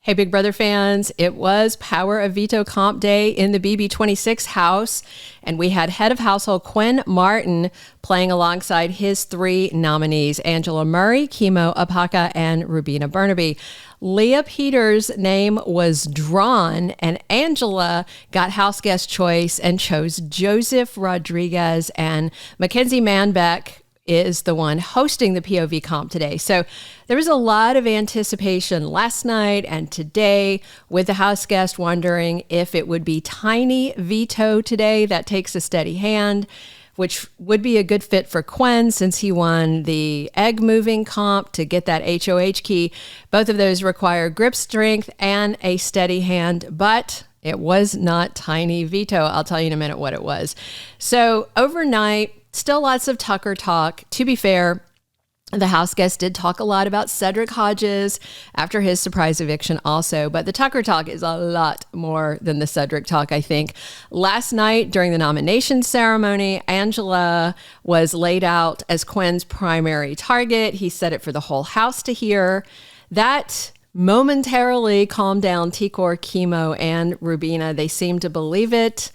Hey, Big Brother fans, it was Power of Veto comp day in the BB26 house, and we had head of household Quinn Martin playing alongside his three nominees, Angela Murray, Kimo Apaka, and Rubina Bernabe. Leah Peters' name was drawn, and Angela got house guest choice and chose Joseph Rodriguez, and Makensy Manbeck is the one hosting the POV comp today. So there was a lot of anticipation last night and today with the house guest wondering if it would be Tiny Veto today. That takes a steady hand, which would be a good fit for Quinn since he won the egg moving comp to get that HOH key. Both of those require grip strength and a steady hand, but it was not Tiny Veto. I'll tell you in a minute what it was. So overnight, still lots of T'Kor talk. To be fair, the house guest did talk a lot about Cedric Hodges after his surprise eviction also, but the T'Kor talk is a lot more than the Cedric talk, I think. Last night during the nomination ceremony, Angela was laid out as Quinn's primary target. He said it for the whole house to hear. That momentarily calmed down T'Kor, Kimo, and Rubina. They seemed to believe it,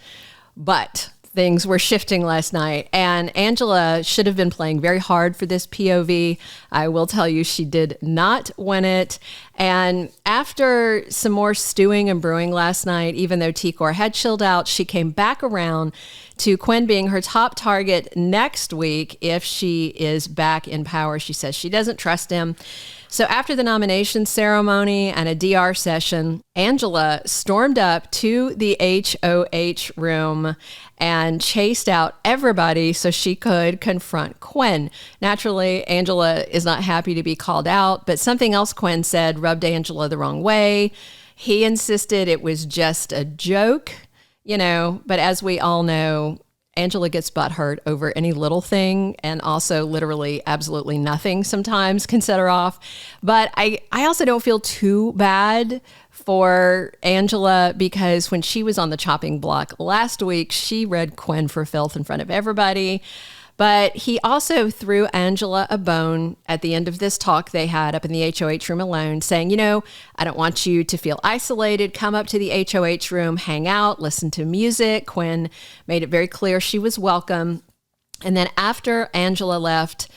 but things were shifting last night, and Angela should have been playing very hard for this POV. I will tell you, she did not win it. And after some more stewing and brewing last night, even though T'Kor had chilled out, she came back around to Quinn being her top target next week if she is back in power. She says she doesn't trust him. So after the nomination ceremony and a DR session, Angela stormed up to the HOH room and chased out everybody so she could confront Quinn. Naturally, Angela is not happy to be called out, but something else Quinn said rubbed Angela the wrong way. He insisted it was just a joke, but as we all know, Angela gets butthurt over any little thing, and also literally absolutely nothing sometimes can set her off. But I also don't feel too bad for Angela, because when she was on the chopping block last week, she read Quinn for filth in front of everybody. But he also threw Angela a bone at the end of this talk they had up in the HOH room alone, saying, I don't want you to feel isolated. Come up to the HOH room, hang out, listen to music. Quinn made it very clear she was welcome. And then after Angela left,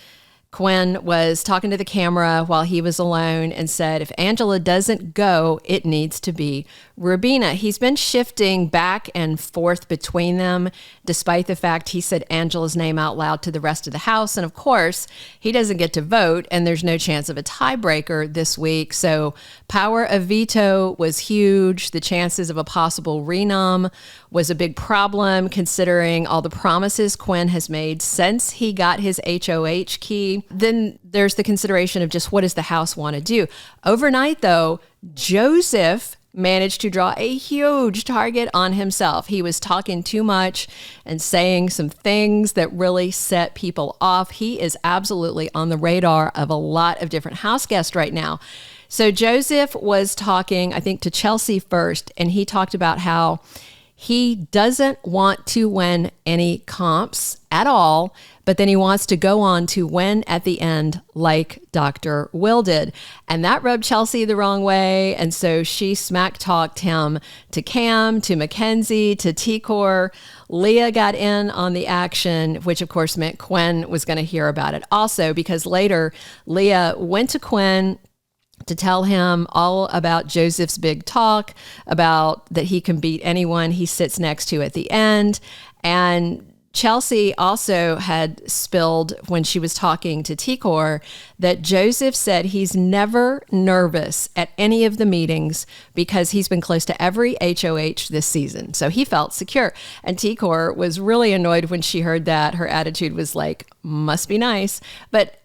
Quinn was talking to the camera while he was alone and said, if Angela doesn't go, it needs to be Rubina. He's been shifting back and forth between them, despite the fact he said Angela's name out loud to the rest of the house. And of course, he doesn't get to vote, and there's no chance of a tiebreaker this week. So Power of Veto was huge. The chances of a possible renom was a big problem, considering all the promises Quinn has made since he got his HOH key. Then there's the consideration of just what does the house want to do? Overnight, though, Joseph managed to draw a huge target on himself. He was talking too much and saying some things that really set people off. He is absolutely on the radar of a lot of different house guests right now. So Joseph was talking, I think, to Chelsea first, and he talked about how he doesn't want to win any comps at all, but then he wants to go on to win at the end like Dr. Will did. And that rubbed Chelsea the wrong way. And so she smack talked him to Cam, to Makensy, to T'Kor. Leah got in on the action, which of course meant Quinn was going to hear about it also, because later Leah went to Quinn to tell him all about Joseph's big talk about that he can beat anyone he sits next to at the end. And Chelsea also had spilled when she was talking to T'Kor that Joseph said he's never nervous at any of the meetings because he's been close to every HOH this season. So he felt secure. And T'Kor was really annoyed when she heard that. Her attitude was like, must be nice. But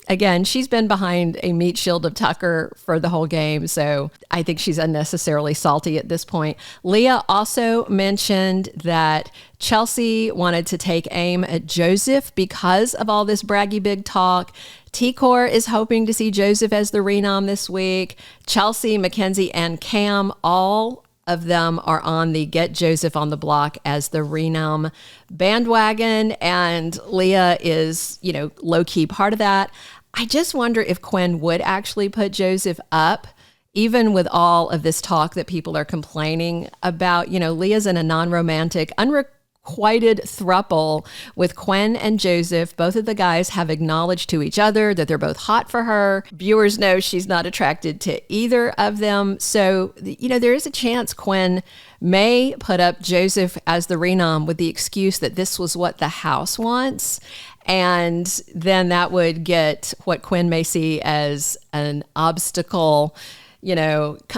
again, she's been behind a meat shield of T'Kor for the whole game, so I think she's unnecessarily salty at this point. Leah also mentioned that Chelsea wanted to take aim at Joseph because of all this braggy big talk. T'Kor is hoping to see Joseph as the renom this week. Chelsea, Makensy, and Cam, all of them are on the Get Joseph on the Block as the renom bandwagon, and Leah is, low-key part of that. I just wonder if Quinn would actually put Joseph up even with all of this talk that people are complaining about, Leah's in a non-romantic, unrequited throuple with Quinn and Joseph. Both of the guys have acknowledged to each other that they're both hot for her. Viewers know she's not attracted to either of them. So, there is a chance Quinn may put up Joseph as the renom with the excuse that this was what the house wants. And then that would get what Quinn may see as an obstacle,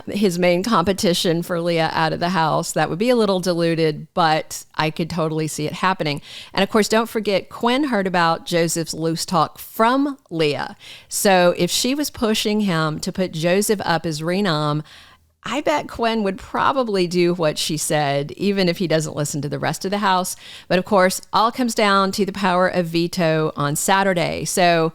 his main competition for Leah out of the house. That would be a little diluted, but I could totally see it happening. And of course, don't forget, Quinn heard about Joseph's loose talk from Leah. So if she was pushing him to put Joseph up as renom, I bet Quinn would probably do what she said, even if he doesn't listen to the rest of the house. But of course, all comes down to the power of veto on Saturday. So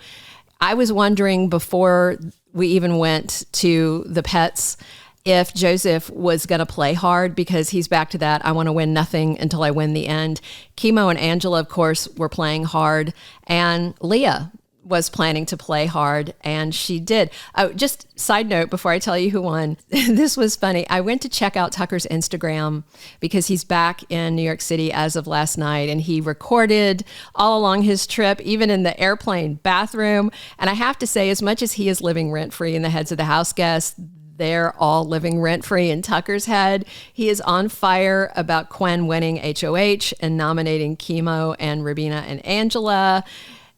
I was wondering before we even went to the pets if Joseph was going to play hard, because he's back to that, I want to win nothing until I win the end. Kimo and Angela, of course, were playing hard, and Leah was planning to play hard, and she did. Oh, just side note before I tell you who won, this was funny. I went to check out Tucker's Instagram because he's back in New York City as of last night, and he recorded all along his trip, even in the airplane bathroom. And I have to say, as much as he is living rent-free in the heads of the house guests, they're all living rent-free in Tucker's head. He is on fire about Quinn winning HOH and nominating Kimo and Rubina and Angela.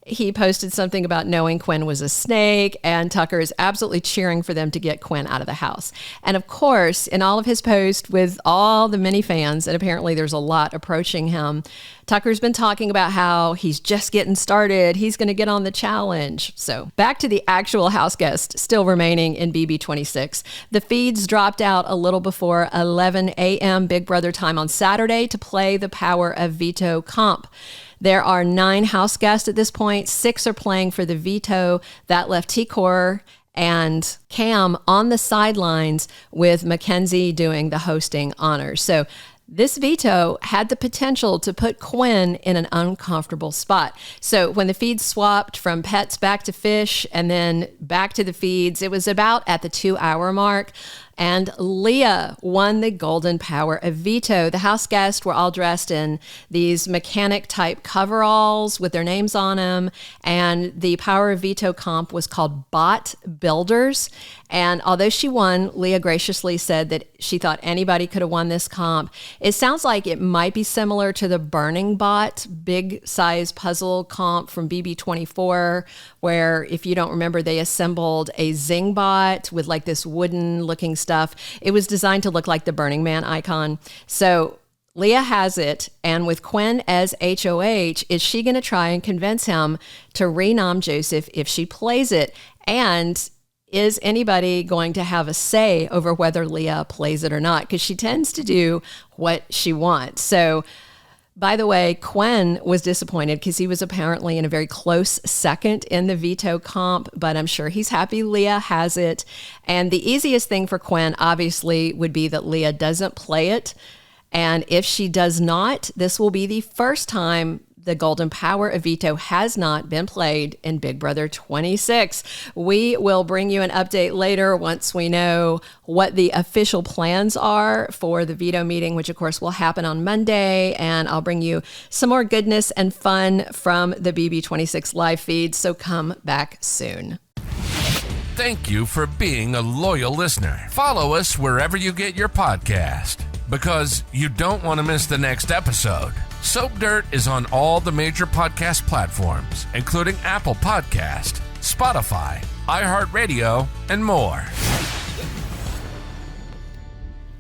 He posted something about knowing Quinn was a snake, and Tucker is absolutely cheering for them to get Quinn out of the house. And of course, in all of his posts with all the many fans, and apparently there's a lot approaching him, Tucker's been talking about how he's just getting started. He's going to get on the challenge. So back to the actual house guest still remaining in BB26. The feeds dropped out a little before 11 a.m. Big Brother time on Saturday to play the Power of Veto comp. There are 9 house guests at this point. 6 are playing for the veto. That left T'Kor and Cam on the sidelines with Makensy doing the hosting honors. So this veto had the potential to put Quinn in an uncomfortable spot. So when the feeds swapped from pets back to fish and then back to the feeds, it was about at the 2-hour mark. And Leah won the golden power of veto. The house guests were all dressed in these mechanic-type coveralls with their names on them. And the power of veto comp was called Bot Builders. And although she won, Leah graciously said that she thought anybody could have won this comp. It sounds like it might be similar to the Burning Bot big size puzzle comp from BB24, where, if you don't remember, they assembled a Zing bot with like this wooden looking stuff. It was designed to look like the Burning Man icon. So Leah has it, and with Quinn as HOH, is she going to try and convince him to renom Joseph if she plays it? And is anybody going to have a say over whether Leah plays it or not? Because she tends to do what she wants. So, by the way, Quinn was disappointed because he was apparently in a very close second in the veto comp, but I'm sure he's happy Leah has it. And the easiest thing for Quinn, obviously, would be that Leah doesn't play it. And if she does not, this will be the first time the golden power of veto has not been played in Big Brother 26. We will bring you an update later once we know what the official plans are for the veto meeting, which of course will happen on Monday. And I'll bring you some more goodness and fun from the BB26 live feed. So come back soon. Thank you for being a loyal listener. Follow us wherever you get your podcast, because you don't want to miss the next episode. Soap Dirt is on all the major podcast platforms, including Apple Podcast, Spotify, iHeartRadio, and more.